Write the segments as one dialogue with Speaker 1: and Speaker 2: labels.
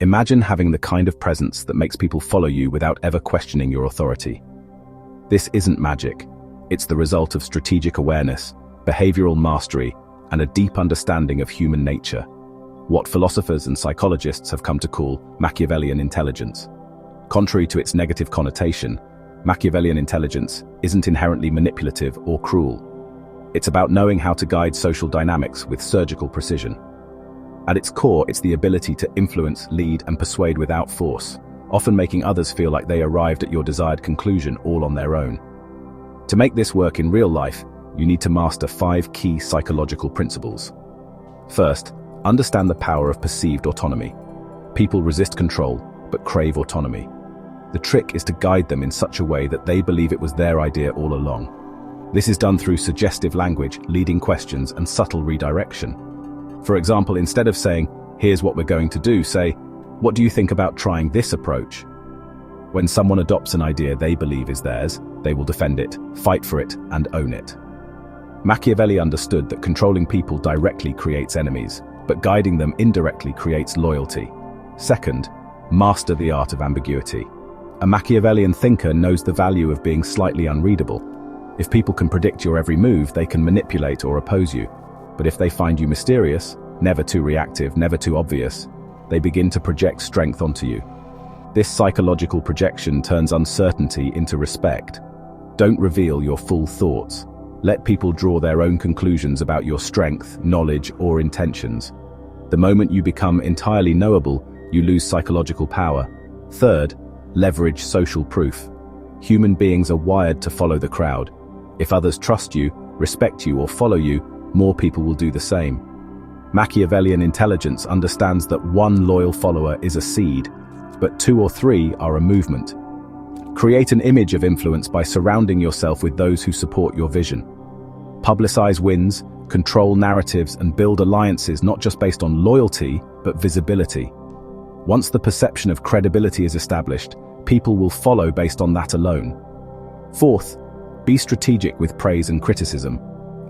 Speaker 1: Imagine having the kind of presence that makes people follow you without ever questioning your authority. This isn't magic. It's the result of strategic awareness, behavioral mastery, and a deep understanding of human nature. What philosophers and psychologists have come to call Machiavellian intelligence. Contrary to its negative connotation, Machiavellian intelligence isn't inherently manipulative or cruel. It's about knowing how to guide social dynamics with surgical precision. At its core, it's the ability to influence, lead, and persuade without force, often making others feel like they arrived at your desired conclusion all on their own. To make this work in real life, you need to master 5 key psychological principles. First, understand the power of perceived autonomy. People resist control, but crave autonomy. The trick is to guide them in such a way that they believe it was their idea all along. This is done through suggestive language, leading questions, and subtle redirection. For example, instead of saying, "Here's what we're going to do," say, "What do you think about trying this approach?" When someone adopts an idea they believe is theirs, they will defend it, fight for it, and own it. Machiavelli understood that controlling people directly creates enemies, but guiding them indirectly creates loyalty. Second, master the art of ambiguity. A Machiavellian thinker knows the value of being slightly unreadable. If people can predict your every move, they can manipulate or oppose you. But if they find you mysterious, never too reactive, never too obvious, they begin to project strength onto you. This psychological projection turns uncertainty into respect. Don't reveal your full thoughts. Let people draw their own conclusions about your strength, knowledge, or intentions. The moment you become entirely knowable, you lose psychological power. Third, leverage social proof. Human beings are wired to follow the crowd. If others trust you, respect you, or follow you, more people will do the same. Machiavellian intelligence understands that one loyal follower is a seed, but 2 or 3 are a movement. Create an image of influence by surrounding yourself with those who support your vision. Publicize wins, control narratives, and build alliances not just based on loyalty, but visibility. Once the perception of credibility is established, people will follow based on that alone. Fourth, be strategic with praise and criticism.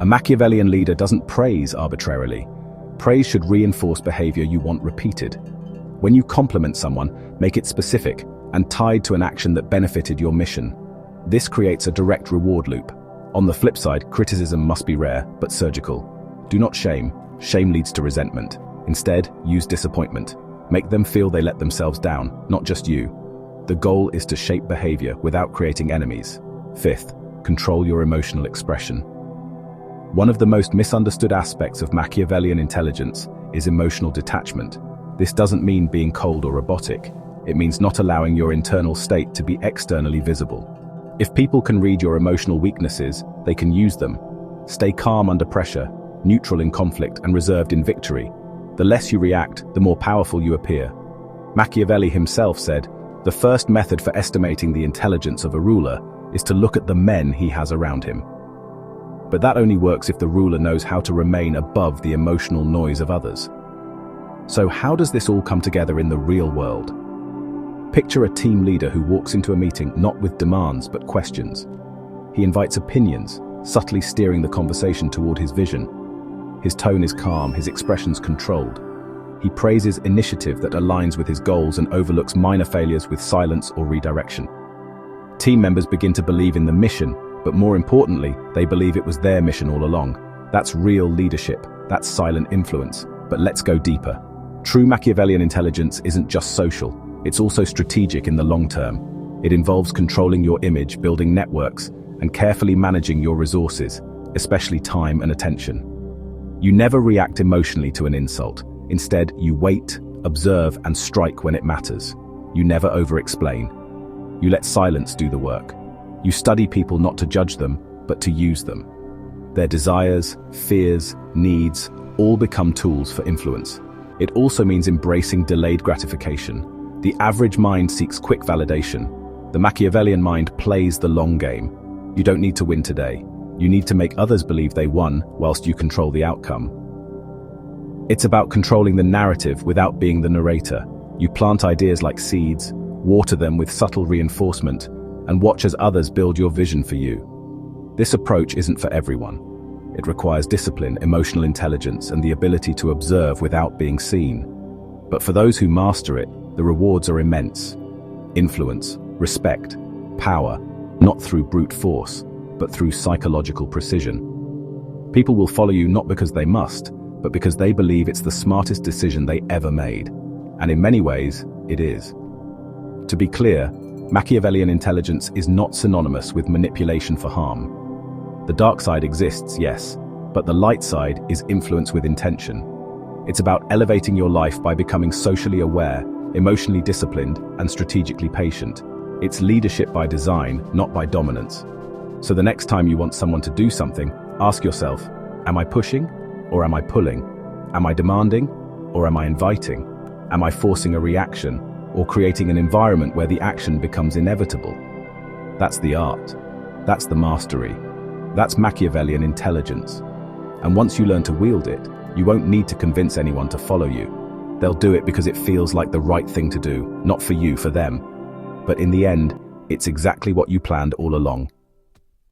Speaker 1: A Machiavellian leader doesn't praise arbitrarily. Praise should reinforce behavior you want repeated. When you compliment someone, make it specific and tied to an action that benefited your mission. This creates a direct reward loop. On the flip side, criticism must be rare, but surgical. Do not shame. Shame leads to resentment. Instead, use disappointment. Make them feel they let themselves down, not just you. The goal is to shape behavior without creating enemies. Fifth, control your emotional expression. One of the most misunderstood aspects of Machiavellian intelligence is emotional detachment. This doesn't mean being cold or robotic. It means not allowing your internal state to be externally visible. If people can read your emotional weaknesses, they can use them. Stay calm under pressure, neutral in conflict, and reserved in victory. The less you react, the more powerful you appear. Machiavelli himself said, "The first method for estimating the intelligence of a ruler is to look at the men he has around him." But that only works if the ruler knows how to remain above the emotional noise of others. So how does this all come together in the real world? Picture a team leader who walks into a meeting not with demands but questions. He invites opinions, subtly steering the conversation toward his vision. His tone is calm, his expressions controlled. He praises initiative that aligns with his goals and overlooks minor failures with silence or redirection. Team members begin to believe in the mission, but more importantly, they believe it was their mission all along. That's real leadership, that's silent influence. But let's go deeper. True Machiavellian intelligence isn't just social, it's also strategic in the long term. It involves controlling your image, building networks, and carefully managing your resources, especially time and attention. You never react emotionally to an insult. Instead, you wait, observe, and strike when it matters. You never over-explain. You let silence do the work. You study people not to judge them, but to use them. Their desires, fears, needs, all become tools for influence. It also means embracing delayed gratification. The average mind seeks quick validation. The Machiavellian mind plays the long game. You don't need to win today. You need to make others believe they won whilst you control the outcome. It's about controlling the narrative without being the narrator. You plant ideas like seeds, water them with subtle reinforcement, and watch as others build your vision for you. This approach isn't for everyone. It requires discipline, emotional intelligence, and the ability to observe without being seen. But for those who master it, the rewards are immense. Influence, respect, power, not through brute force, but through psychological precision. People will follow you not because they must, but because they believe it's the smartest decision they ever made. And in many ways, it is. To be clear, Machiavellian intelligence is not synonymous with manipulation for harm. The dark side exists, yes, but the light side is influence with intention. It's about elevating your life by becoming socially aware, emotionally disciplined, and strategically patient. It's leadership by design, not by dominance. So the next time you want someone to do something, ask yourself, am I pushing or am I pulling? Am I demanding or am I inviting? Am I forcing a reaction or creating an environment where the action becomes inevitable? That's the art. That's the mastery. That's Machiavellian intelligence. And once you learn to wield it, you won't need to convince anyone to follow you. They'll do it because it feels like the right thing to do, not for you, for them. But in the end, it's exactly what you planned all along.